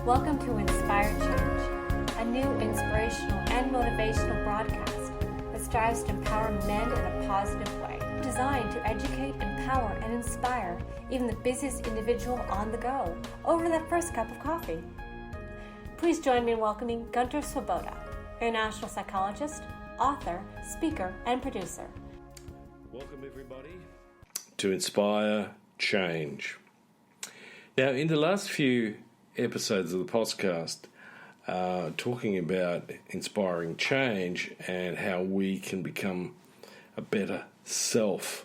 Welcome to Inspire Change, a new inspirational and motivational broadcast that strives to empower men in a positive way, designed to educate, empower, and inspire even the busiest individual on the go over that first cup of coffee. Please join me in welcoming Gunter, international psychologist, author, speaker, and producer. Welcome everybody to Inspire Change. Now, in the last few episodes of the podcast, talking about inspiring change and how we can become a better self,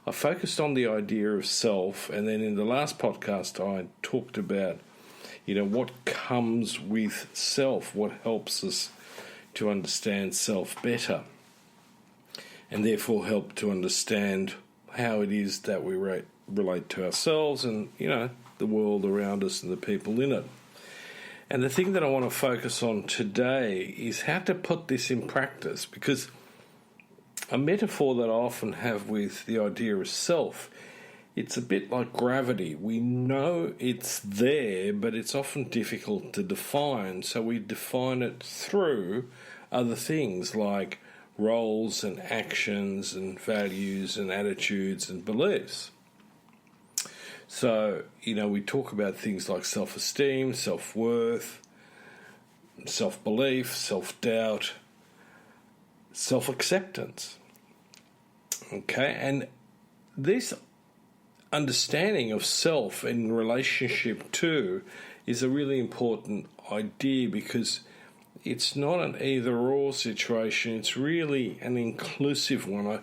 I focused on the idea of self, and then in the last podcast I talked about, what comes with self, what helps us to understand self better, and therefore help to understand how it is that we relate to ourselves and, the world around us and the people in it. And the thing that I want to focus on today is how to put this in practice, because a metaphor that I often have with the idea of self, it's a bit like gravity. We know it's there, but it's often difficult to define, so we define it through other things like roles and actions and values and attitudes and beliefs. So, we talk about things like self-esteem, self-worth, self-belief, self-doubt, self-acceptance. Okay, and this understanding of self in relationship to is a really important idea, because it's not an either-or situation, it's really an inclusive one.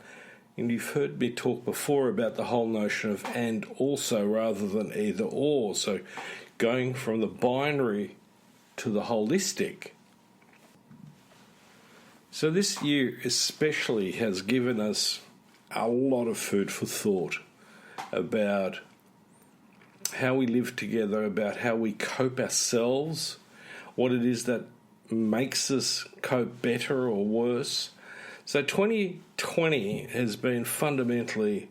And you've heard me talk before about the whole notion of and also rather than either or, so going from the binary to the holistic. So this year especially has given us a lot of food for thought about how we live together, about how we cope ourselves, what it is that makes us cope better or worse. So 2020 has been fundamentally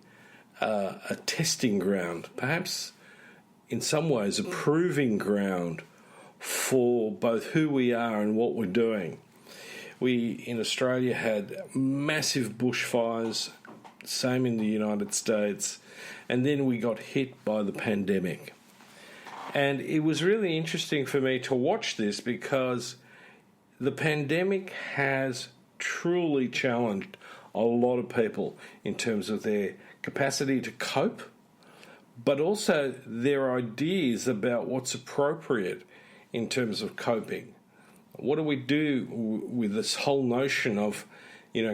a testing ground, perhaps in some ways a proving ground for both who we are and what we're doing. We in Australia had massive bushfires, same in the United States, and then we got hit by the pandemic. And it was really interesting for me to watch this, because the pandemic has truly challenged a lot of people in terms of their capacity to cope, but also their ideas about what's appropriate in terms of coping. What do we do with this whole notion of,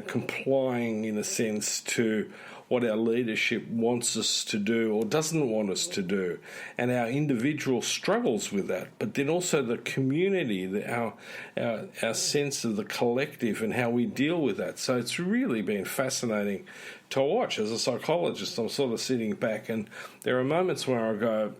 complying in a sense to what our leadership wants us to do or doesn't want us to do, and our individual struggles with that, but then also the community, our sense of the collective and how we deal with that. So it's really been fascinating to watch. As a psychologist, I'm sort of sitting back, and there are moments where I go,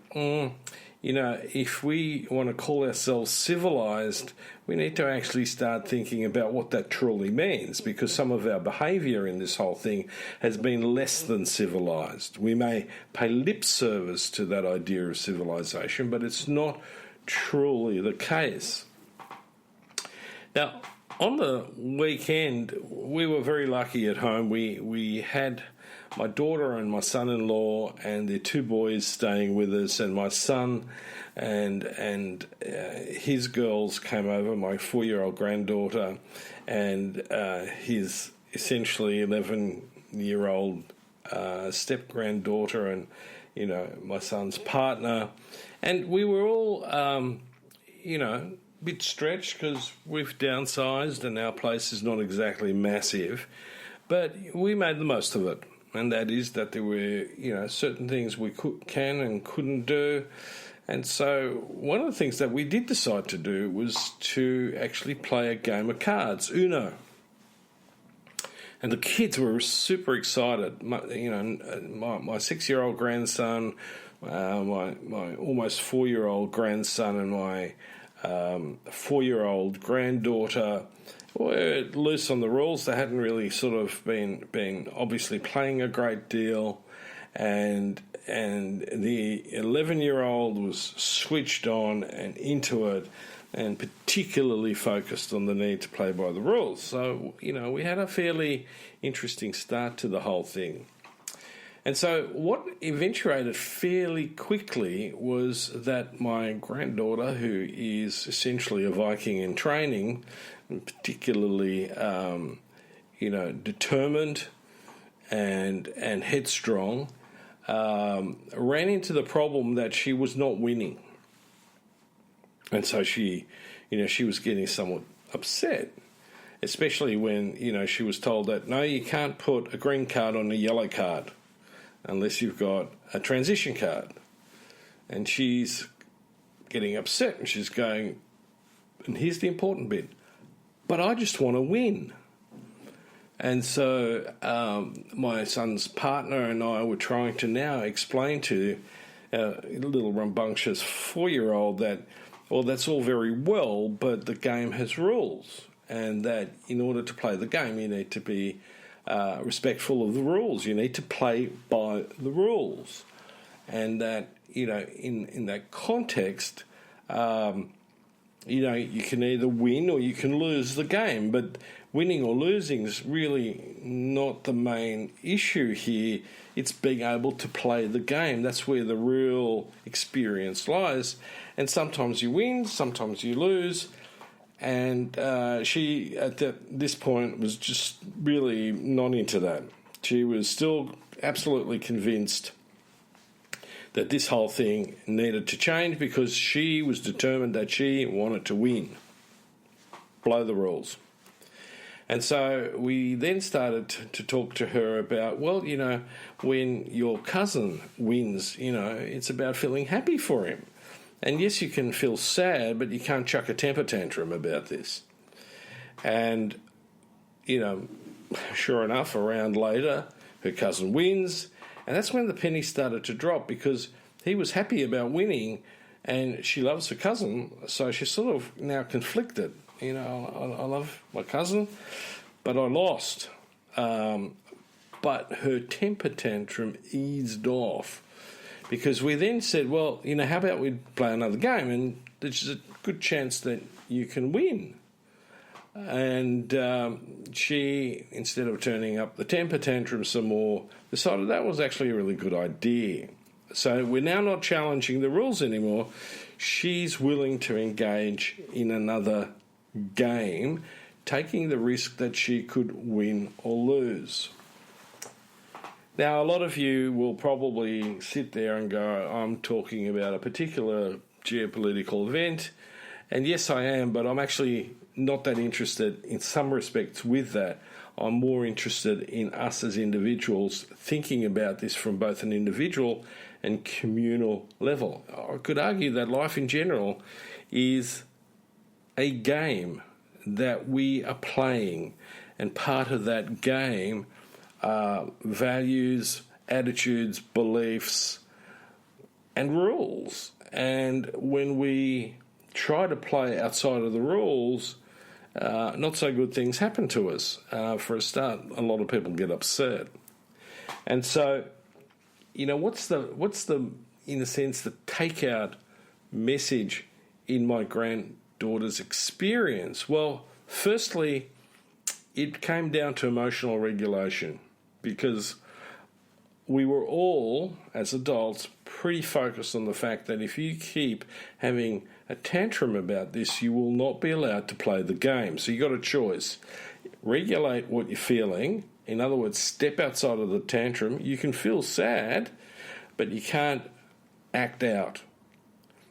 if we want to call ourselves civilized, we need to actually start thinking about what that truly means, because some of our behaviour in this whole thing has been less than civilized. We may pay lip service to that idea of civilization, but it's not truly the case. Now, on the weekend, we were very lucky at home. We had my daughter and my son-in-law and their two boys staying with us, and my son and his girls came over, my 4-year-old granddaughter and his essentially 11-year-old step-granddaughter, and, my son's partner. And we were all, a bit stretched because we've downsized and our place is not exactly massive, but we made the most of it. And that is that there were, certain things we can and couldn't do. And so one of the things that we did decide to do was to actually play a game of cards, Uno. And the kids were super excited. My 6-year-old grandson, my almost 4-year-old grandson, and my 4-year-old granddaughter were loose on the rules. They hadn't really sort of been obviously playing a great deal, and the 11-year-old was switched on and into it, and particularly focused on the need to play by the rules. So, we had a fairly interesting start to the whole thing. And so what eventuated fairly quickly was that my granddaughter, who is essentially a Viking in training, and particularly, determined and headstrong, ran into the problem that she was not winning. And so she was getting somewhat upset, especially when, she was told that, no, you can't put a green card on a yellow card unless you've got a transition card. And she's getting upset, and she's going, and here's the important bit, but I just want to win. And so my son's partner and I were trying to now explain to a little rambunctious 4-year-old that, well, that's all very well, but the game has rules, and that in order to play the game, you need to be respectful of the rules. You need to play by the rules. And that, in that context, you can either win or you can lose the game. But winning or losing is really not the main issue here. It's being able to play the game. That's where the real experience lies. And sometimes you win, sometimes you lose. And she, at this point, was just really not into that. She was still absolutely convinced that this whole thing needed to change, because she was determined that she wanted to win. Blow the rules. And so we then started to talk to her about, well, when your cousin wins, it's about feeling happy for him. And yes, you can feel sad, but you can't chuck a temper tantrum about this. And, sure enough, a round later, her cousin wins. And that's when the penny started to drop, because he was happy about winning and she loves her cousin. So she's sort of now conflicted. I love my cousin, but I lost. But her temper tantrum eased off. Because we then said, well, how about we play another game, and there's a good chance that you can win. And she, instead of turning up the temper tantrum some more, decided that was actually a really good idea. So we're now not challenging the rules anymore. She's willing to engage in another game, taking the risk that she could win or lose. Now, a lot of you will probably sit there and go, I'm talking about a particular geopolitical event. And yes, I am, but I'm actually not that interested in some respects with that. I'm more interested in us as individuals thinking about this from both an individual and communal level. I could argue that life in general is a game that we are playing, and part of that game values, attitudes, beliefs, and rules. And when we try to play outside of the rules, not so good things happen to us. For a start, a lot of people get upset. And so, what's the in a sense the takeout message in my granddaughter's experience? Well, firstly, it came down to emotional regulation, because we were all, as adults, pretty focused on the fact that if you keep having a tantrum about this, you will not be allowed to play the game. So you got a choice. Regulate what you're feeling. In other words, step outside of the tantrum. You can feel sad, but you can't act out.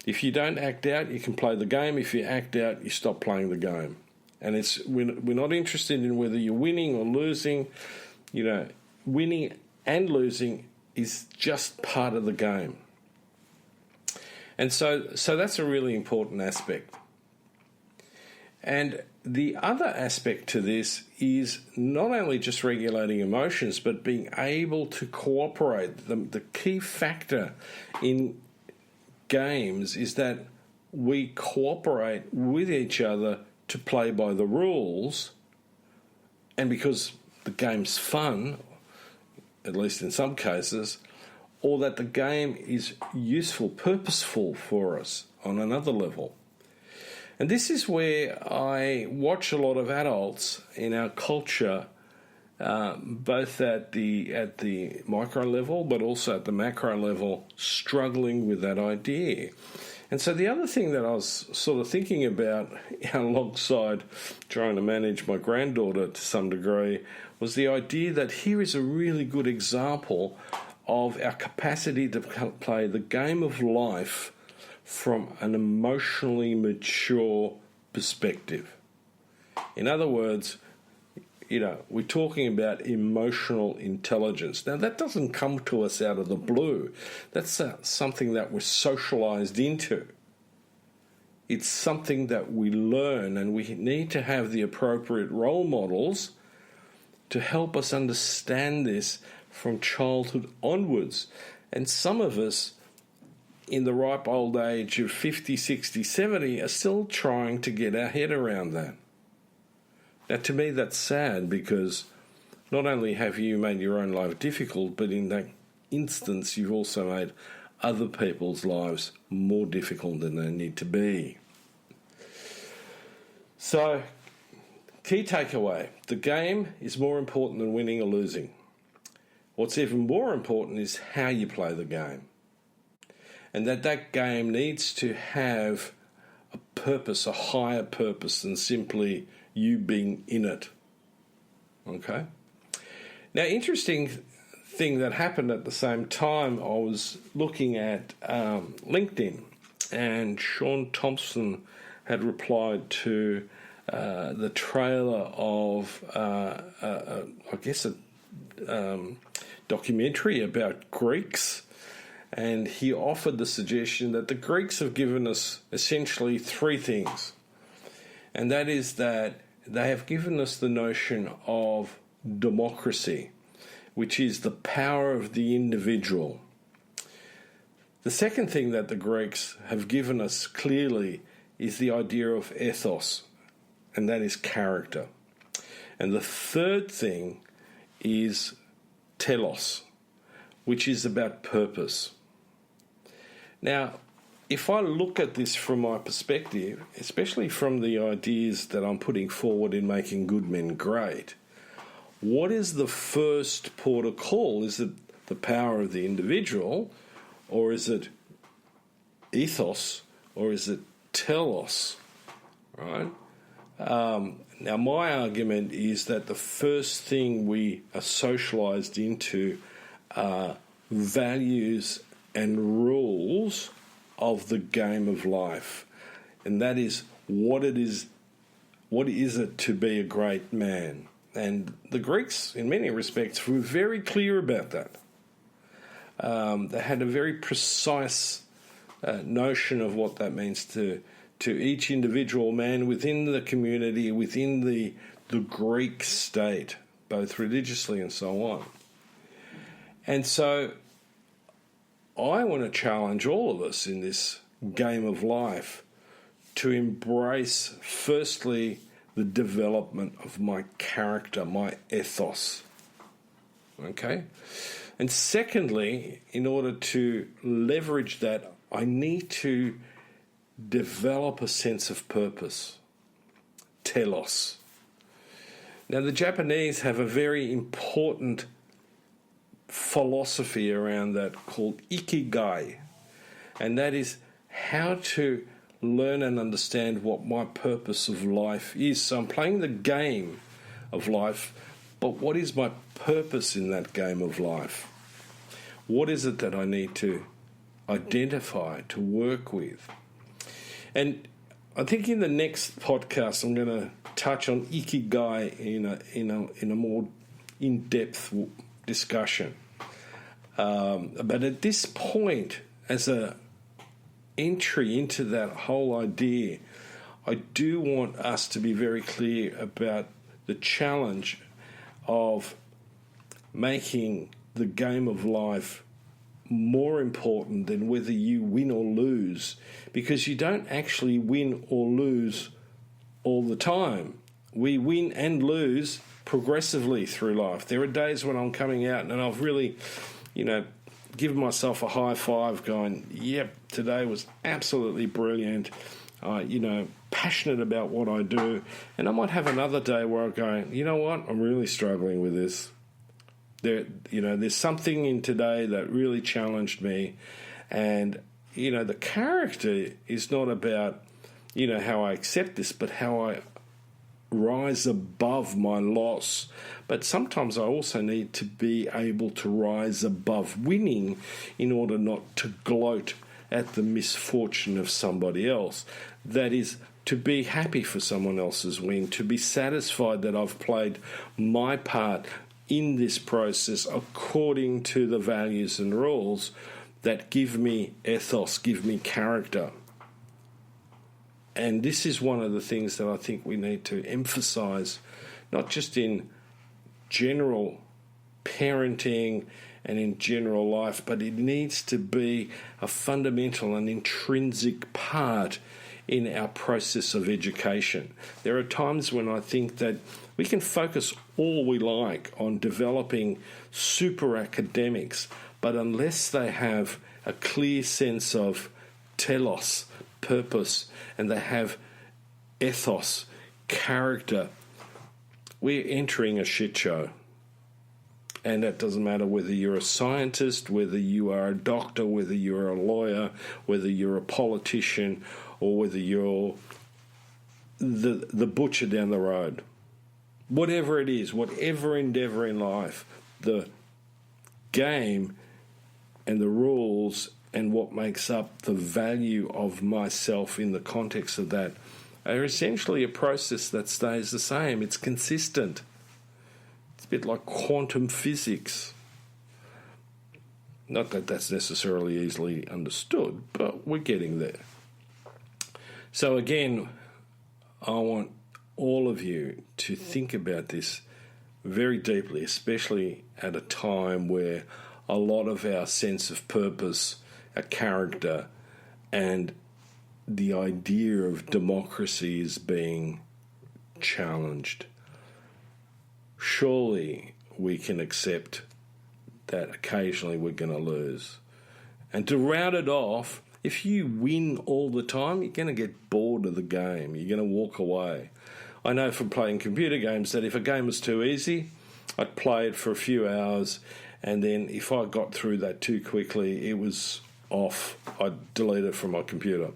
If you don't act out, you can play the game. If you act out, you stop playing the game. And we're not interested in whether you're winning or losing. Winning and losing is just part of the game. And so that's a really important aspect. And the other aspect to this is not only just regulating emotions, but being able to cooperate. The key factor in games is that we cooperate with each other to play by the rules, and because the game's fun, at least in some cases, or that the game is useful, purposeful for us on another level. And this is where I watch a lot of adults in our culture, both at the micro level but also at the macro level, struggling with that idea. And so the other thing that I was sort of thinking about alongside trying to manage my granddaughter to some degree was the idea that here is a really good example of our capacity to play the game of life from an emotionally mature perspective. In other words, we're talking about emotional intelligence. Now, that doesn't come to us out of the blue. That's something that we're socialized into. It's something that we learn, and we need to have the appropriate role models to help us understand this from childhood onwards. And some of us, in the ripe old age of 50, 60, 70, are still trying to get our head around that. Now, to me, that's sad, because not only have you made your own life difficult, but in that instance, you've also made other people's lives more difficult than they need to be. So, key takeaway: the game is more important than winning or losing. What's even more important is how you play the game. And that game needs to have a purpose, a higher purpose than simply you being in it. Okay? Now, interesting thing that happened at the same time, I was looking at LinkedIn, and Sean Thompson had replied to the trailer of, a documentary about Greeks. And he offered the suggestion that the Greeks have given us essentially three things. And that is that they have given us the notion of democracy, which is the power of the individual. The second thing that the Greeks have given us clearly is the idea of ethos, and that is character. And the third thing is telos, which is about purpose. Now, if I look at this from my perspective, especially from the ideas that I'm putting forward in Making Good Men Great, what is the first port of call? Is it the power of the individual, or is it ethos, or is it telos? Right? Now, my argument is that the first thing we are socialized into are values and rules of the game of life, and that is what is it to be a great man. And the Greeks, in many respects, were very clear about that. They had a very precise notion of what that means to each individual man within the community, within the Greek state, both religiously and so on. And so I want to challenge all of us in this game of life to embrace, firstly, the development of my character, my ethos. Okay? And secondly, in order to leverage that, I need to develop a sense of purpose, telos. Now, the Japanese have a very important philosophy around that called ikigai, and that is how to learn and understand what my purpose of life is. So I'm playing the game of life, but what is my purpose in that game of life? What is it that I need to identify, to work with? And I think in the next podcast I'm going to touch on ikigai in a more in-depth discussion. But at this point, as a entry into that whole idea, I do want us to be very clear about the challenge of making the game of life more important than whether you win or lose, because you don't actually win or lose all the time. We win and lose progressively through life. There are days when I'm coming out and I've really, give myself a high five going, yep, today was absolutely brilliant. Passionate about what I do. And I might have another day where I go, you know what, I'm really struggling with this. There's something in today that really challenged me. And, the character is not about, how I accept this, but how I rise above my loss. But sometimes I also need to be able to rise above winning in order not to gloat at the misfortune of somebody else. That is, to be happy for someone else's win, to be satisfied that I've played my part in this process according to the values and rules that give me ethos, give me character. And this is one of the things that I think we need to emphasize, not just in general parenting and in general life, but it needs to be a fundamental and intrinsic part in our process of education. There are times when I think that we can focus all we like on developing super academics, but unless they have a clear sense of telos, purpose, and they have ethos, character, we're entering a shit show. And that doesn't matter whether you're a scientist, whether you are a doctor, whether you're a lawyer, whether you're a politician, or whether you're the butcher down the road. Whatever it is, whatever endeavour in life, the game and the rules and what makes up the value of myself in the context of that are essentially a process that stays the same. It's consistent. It's a bit like quantum physics. Not that that's necessarily easily understood, but we're getting there. So again, I want all of you to think about this very deeply, especially at a time where a lot of our sense of purpose, our character, and the idea of democracy is being challenged. Surely we can accept that occasionally we're going to lose. And to round it off, if you win all the time, you're going to get bored of the game. You're going to walk away. I know from playing computer games that if a game was too easy, I'd play it for a few hours, and then if I got through that too quickly, it was off. I'd delete it from my computer.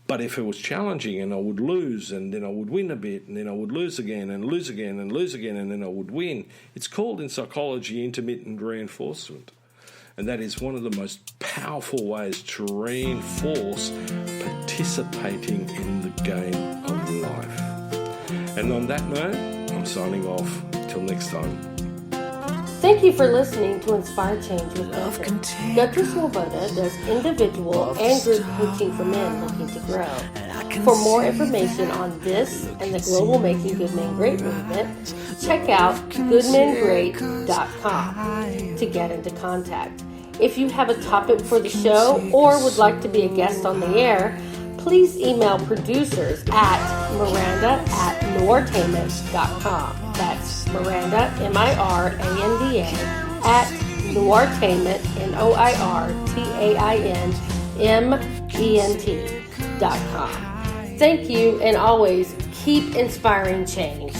But if it was challenging and I would lose and then I would win a bit and then I would lose again and lose again and lose again and then I would win, it's called in psychology intermittent reinforcement. And that is one of the most powerful ways to reinforce participating in the game of life. And on that note, I'm signing off. Till next time. Thank you for listening to Inspire Change with Gunter. Gunter Swoboda does individual and group coaching for men looking to grow. For more information on this and the global Making Good Men Great movement, check out goodmengreat.com to get into contact. If you have a topic for the show or would like to be a guest on the air, please email producers at miranda@noirtainment.com. That's Miranda, Miranda, at noirtainment, noirtainment.com. Thank you, and always keep inspiring change.